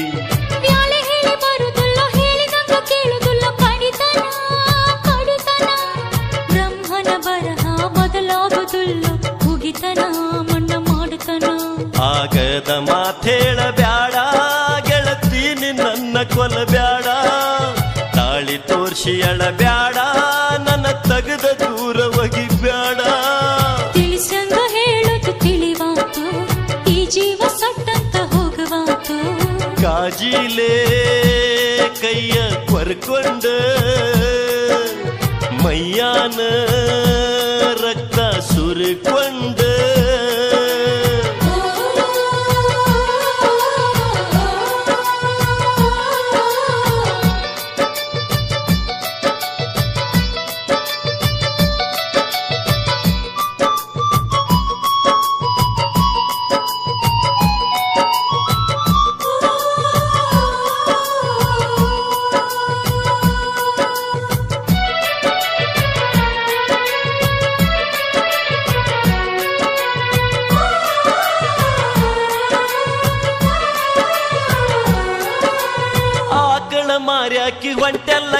ಮ್ಯಾಲೆ ಹೇಳಿ ಬರುದಿಲ್ಲ ಹೇಳಿದಂಗ ಕೇಳುದಿಲ್ಲ ಕಡಿತನ ಕಡಿತನ ಬ್ರಹ್ಮನ ಬರಹ ಬದಲಾಗುದಿಲ್ಲ ಮುಗಿತನ ಮಣ್ಣ ಮಾಡುತ್ತನ
ಆಗದ ಮಾತೇಳ ಬ್ಯಾಡ ಗೆಳತೀನಿ ನನ್ನ ಕೊಲಬ್ಯಾಡ ತಾಳಿ ತೋರ್ಸಿ ಅಳಬ್ಯಾಡ ನನ್ನ ತಗದ ದೂರ ಒಗಿಬ್ಯಾಡ
ತಿಳಿಸಂಗ ಹೇಳುದು ತಿಳಿವಾತು ಈ ಜೀವ ಸಟ್ಟಂತ ಹೋಗುವಾತು
ಕಾಜಿಲೆ ಕೈಯ ಕೊರ್ಕೊಂಡ ಮೈಯಾನ ರಕ್ತ ಸುರ್ಕೊಂಡ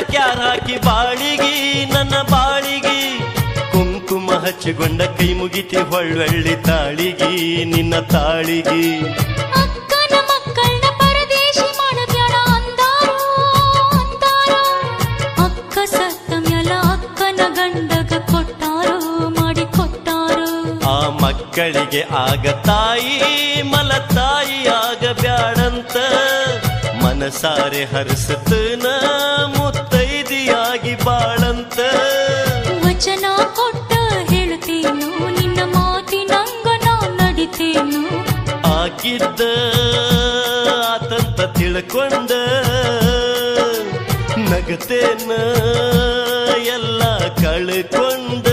ಕ್ಯಾರ ಹಾಕಿ ಬಾಳಿಗಿ ನನ್ನ ಬಾಳಿಗಿ ಕುಂಕುಮ ಹಚ್ಚಿಕೊಂಡ ಕೈ ಮುಗಿತಿ ಹೊಳ್ಳಿ ತಾಳಿಗಿ ನಿನ್ನ ತಾಳಿಗಿ
ಅಕ್ಕನ ಮಕ್ಕಳನ್ನ ಪರದೇಶಿ ಮಾಡಬ್ಯಾಡ ಅಂದಾರೋ ಅಕ್ಕ ಸತ್ತ ಮ್ಯಾಲ ಅಕ್ಕನ ಗಂಡಗ ಕೊಟ್ಟಾರೋ ಮಾಡಿ ಕೊಟ್ಟಾರೋ
ಆ ಮಕ್ಕಳಿಗೆ ಆಗ ತಾಯಿ ಮಲತಾಯಿ ಆಗ ಬ್ಯಾಡಂತ ಮನಸಾರೆ ಹರಿಸತನ ಮುತ್ತೈದಿಯಾಗಿ ಬಾಳಂತ
ವಚನ ಕೊಟ್ಟ ಹೇಳ್ತೇನು ನಿನ್ನ ಮಾತಿನಂಗ ನಾ ನಡಿತೇನು
ಆಗಿದ್ದ ಆತಂತ ತಿಳ್ಕೊಂಡ ನಗತೇನ ಎಲ್ಲ ಕಳ್ಕೊಂಡ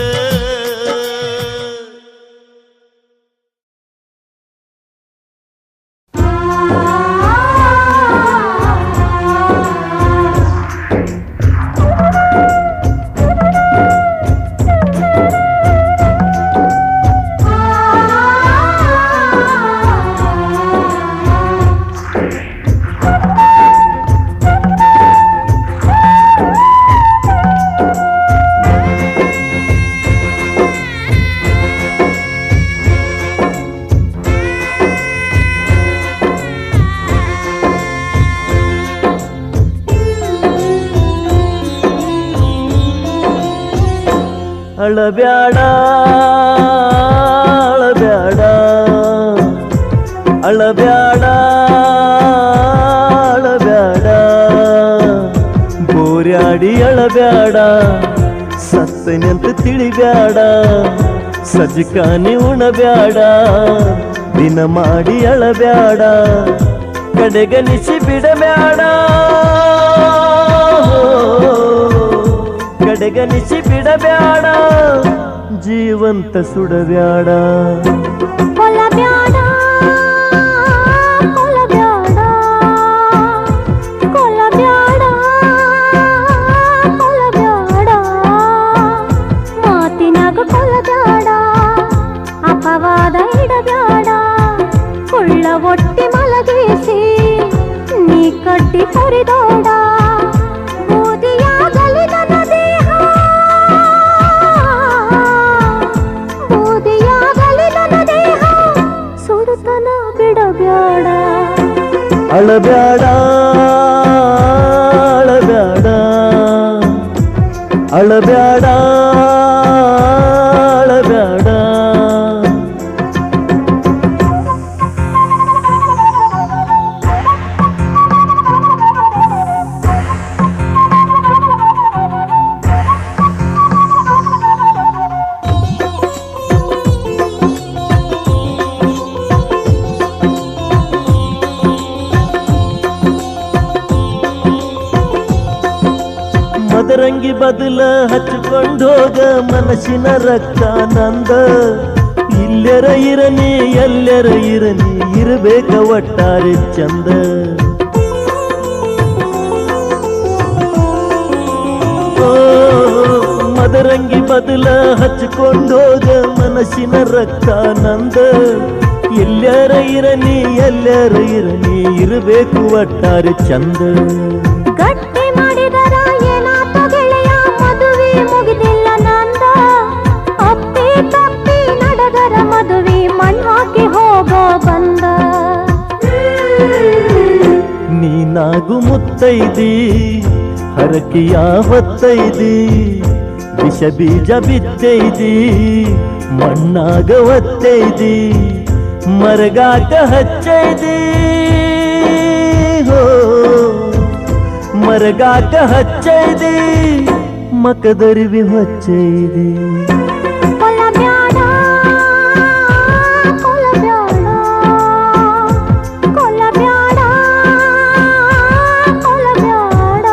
ಅಳಬ್ಯಾಡ ಅಳಬ್ಯಾಡ ಅಳಬ್ಯಾಡ ಅಳಬ್ಯಾಡ ಬೋರ್ಯಾಡಿ ಅಳಬ್ಯಾಡ ಸತ್ತನೆಂತ ತಿಳಿಬ್ಯಾಡ ಸಜ್ಜಕಾನಿ ಉಣಬ್ಯಾಡ ದಿನ ಮಾಡಿ ಅಳಬ್ಯಾಡ ಕಡೆಗನಿಸಿ ಬಿಡಬ್ಯಾಡ ಕಡೆಗನಿಸಿ ಬಿಡಬ್ಯಾಡ ಜೀವಂತ ಸುಡಬ್ಯಾಡ
ಕೊಲ್ಲಬ್ಯಾಡ ಕೊಲ್ಲಬ್ಯಾಡ ಕೊಲ್ಲಬ್ಯಾಡ ಕೊಲ್ಲಬ್ಯಾಡ ಮಾತಿನಾಗ ಕೊಲ್ಲಬ್ಯಾಡ ಅಪವಾದ ಇಡಬ್ಯಾಡ ಕುಳ್ಳ ಒಟ್ಟಿ ಮಲಗಿಸಿ ನೀ ಕಟ್ಟಿ ಕೊರಿದೋಡ ಬೂದಿಯಾಗಲಿ ನನ್ನ ದೇಹ ಬೂದಿಯಾಗಲಿ ನನ್ನ ದೇಹ ಸುಡುತನ ಬಿಡಬ್ಯಾಡ
ಅಳಬ್ಯಾಡ ಅಳಬ್ಯಾಡ ಅಳಬ್ಯಾಡ ಅಳಬ್ಯಾಡ ಮದರಂಗಿ ಬದಲ ಹಚ್ಚಿಕೊಂಡೋಗ ಮನಸ್ಸಿನ ರಕ್ತ ನಂದ ಇಲ್ಲೆರ ಇರನಿ ಎಲ್ಲೆರ ಇರನಿ ಇರಬೇಕ ಒಟ್ಟಾರೆ ಚಂದ ಓ ಮದರಂಗಿ ಬದಲ ಹಚ್ಚಿಕೊಂಡೋಗ ಮನಸ್ಸಿನ ರಕ್ತ ನಂದ ಎಲ್ಲೆರ ಇರನಿ ಎಲ್ಲೆರ ಇರನಿ ಇರಬೇಕು ಒಟ್ಟಾರೆ ಚಂದ
ಗಟ್ಟಿ ಮಾಡಿದರ ಏನಾತ ಗೆಳೆಯ ಮದುವೆ ಮುಗಿದಿಲ್ಲ ನಂದ ಅಪ್ಪಿ ತಪ್ಪಿ ನಡೆದರ ಮದುವೆ ಮಣ್ಣು ಹಾಕಿ ಹೋಗೋ ಬಂದ
ನೀನಾಗು ಮುತ್ತೈದಿ ಹರಕಿಯ ಹೊತ್ತೈದಿ ವಿಷ ಬೀಜ ಬಿತ್ತೈದಿ ಮಣ್ಣಾಗ ಒತ್ತೈದಿ ಮರಗಾಟ ಹಚ್ಚೈದಿ ಹೋ ಮರಗಾಟ ಹಚ್ಚೈದಿ ಮಕದರಿವಿ ಹೊಚ್ಚೈದಿ
ಕೊಲ್ಲಬ್ಯಾಡ ಕೊಲ್ಲಬ್ಯಾಡ ಕೊಲ್ಲಬ್ಯಾಡ ಕೊಲ್ಲಬ್ಯಾಡ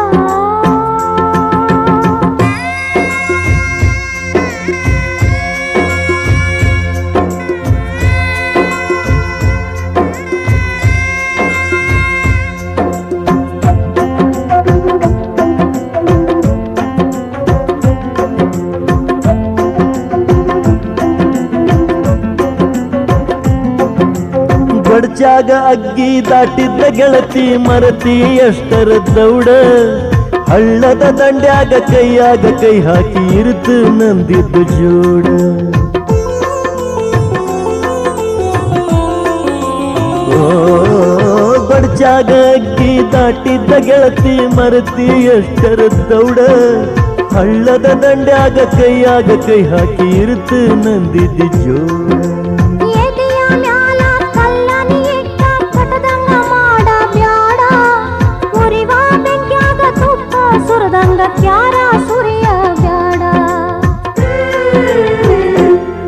ಬಡ್ಚಾಗ ಅಗ್ಗಿ ದಾಟಿದ್ದ ಗೆಳತಿ ಮರತಿ ಎಷ್ಟರ ದೌಡ
ಹಳ್ಳದ ದಂಡ್ಯಾಗ ಕೈಯಾಗ ಕೈ ಹಾಕಿ ಇರುತ್ತು ನಂದಿದ್ದು ಜೋಡ ಬಡ್ಜಾಗ ಅಗ್ಗಿ ದಾಟಿದ್ದ ಗೆಳತಿ ಮರತಿ ಎಷ್ಟರ ದೌಡ ಹಳ್ಳದ ದಂಡ್ಯಾಗ ಕೈಯಾಗ ಕೈ ಹಾಕಿ ಇರುತ್ತು ನಂದಿದ್ದು ಜೋಡ
ಎದೆಯ ಮ್ಯಾಲ ಕಲ್ಲನಿ ಇಟ್ಟ ಕಟದಂಗ ಮಾಡ ಬ್ಯಾಡ ಉರಿವ ಬೆಂಕ್ಯಾಗ ತುಪ್ಪ ಸುರದಂಗ ಕ್ಯಾರ ಸುರಿಯ ಬ್ಯಾಡ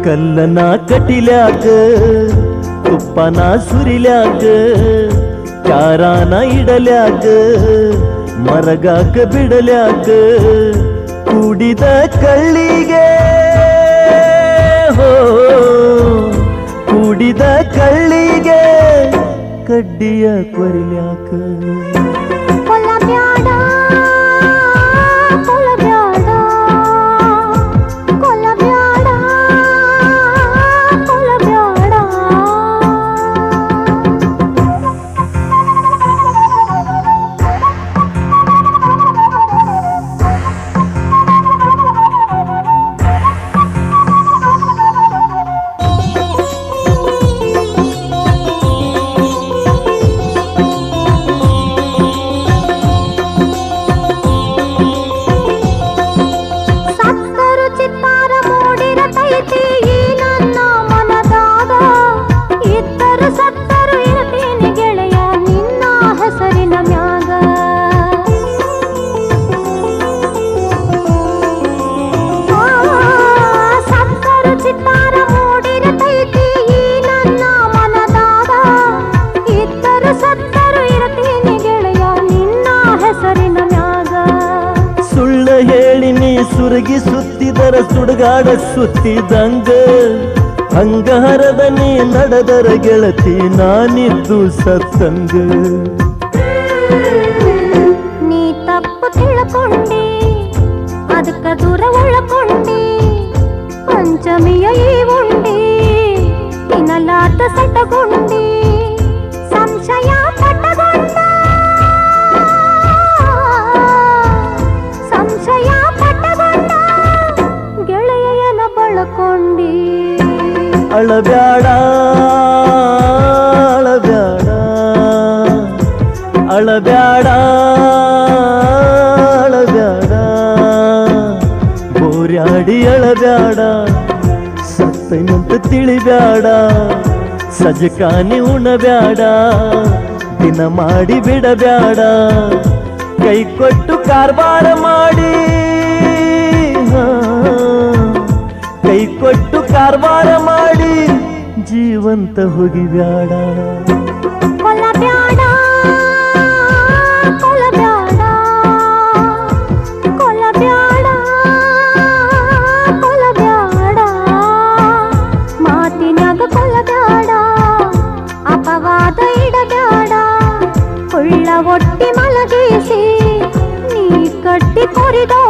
ಕಲ್ಲನ ಕಟಿಲ್ಯಾಗ ತುಪ್ಪನ ಸುರಿಲ್ಯಾಗ ಚಾರಾನ ಇಡಲ್ಯಾಗ ಮರಗಾಕ ಬಿಡಲ್ಯಾಗ ಕೂಡಿದ ಕಳ್ಳಿಗೆ ಹೋ ಕೂಡಿದ ಕಳ್ಳಿಗೆ ಕಡ್ಡಿಯ ಕೊರಿಲ್ಯಾಕ
ಕೊಲ್ಲ ಬ್ಯಾಡ ಕೊಲ್ಲ ಬ್ಯಾಡ ಕೊಲ್ಲ ಬ್ಯಾಡ ಕೊಲ್ಲ ಬ್ಯಾಡ ಸತ್ತರು ಚಿತ್ತಾರ ಮೂಡಿರತೈತಿ ಈ ನನ್ನ ಮನದಾಗ ಇದ್ದರು ಸತ್ತರು ಇರತೀನಿ ಗೆಳೆಯ ನಿನ್ನ ಹೆಸರಿನ ಮ್ಯಾಗ ಸತ್ತರು ಚಿತ್ತಾರ ಮೂಡಿರತೈತಿ ಈ ನನ್ನ ಮನದಾಗ ಇದ್ದರು ಸತ್ತರು ಇರತೀನಿ ಗೆಳೆಯ ನಿನ್ನ ಹೆಸರಿನ ಮ್ಯಾಗ
ಸುಳ್ಳ ಹೇಳಿ ನೀ ಸುರಗಿ ಸುತ್ತಿದರ ಸುಡುಗಾಡ ಸುತ್ತಿದಂಗ ಹಂಗಾರದ ನೀ ನಡೆದರ ಗೆಳತಿ ನಾನಿದ್ದು ಸತ್ತಂಗ
ನೀ ತಪ್ಪು ತಿಳ್ಕೊಂಡಿ ಅದಕ್ಕ ದೂರ ಉಳ್ಕೊಂಡಿ ಪಂಚಮಿಯ ಈ ಉಂಡಿ ತಿನ್ನಲಾತ ಸಟಗೊಂಡಿ ಸಂಶಯ ಪಟ್ಟಗೊಂಡ ಸಂಶಯ ಪಟ್ಟಗೊಂಡ ಗೆಳೆಯನ ಬಳಕೊಂಡಿ
ಅಳಬ್ಯಾಡ ಅಳಬ್ಯಾಡ ಅಳಬ್ಯಾಡ ಅಳಬ್ಯಾಡ ಬೋರ್ಯಾಡಿ ಅಳಬ್ಯಾಡ ಸತ್ತೈನಂತ ತಿಳಿಬ್ಯಾಡ ಸಜಕಾನಿ ಉಣಬ್ಯಾಡ ದಿನ ಮಾಡಿ ಬಿಡಬ್ಯಾಡ ಕೈ ಕೊಟ್ಟು ಕಾರ್ಬಾರ ಮಾಡಿ ಕೈ ಕೊಟ್ಟು ಕಾರ್ಬಾರ ಮಾಡಿ ಜೀವಂತ ಹೋಗಿಬ್ಯಾಡ
ಕೊಲ್ಲ ಬ್ಯಾಡ ಕೊಲ್ಲ ಬ್ಯಾಡ ಕೊಲ್ಲ ಬ್ಯಾಡ ಕೊಲ್ಲ ಬ್ಯಾಡ ಮಾತಿನ್ಯಾಗ ಕೊಲ್ಲ ಬ್ಯಾಡ ಅಪವಾದ ಇಡಬ್ಯಾಡ ಕುಳ್ಳ ಒಟ್ಟಿ ಮಲಗಿಸಿ ನೀ ಕಟ್ಟಿ ಕೊರಿದೋ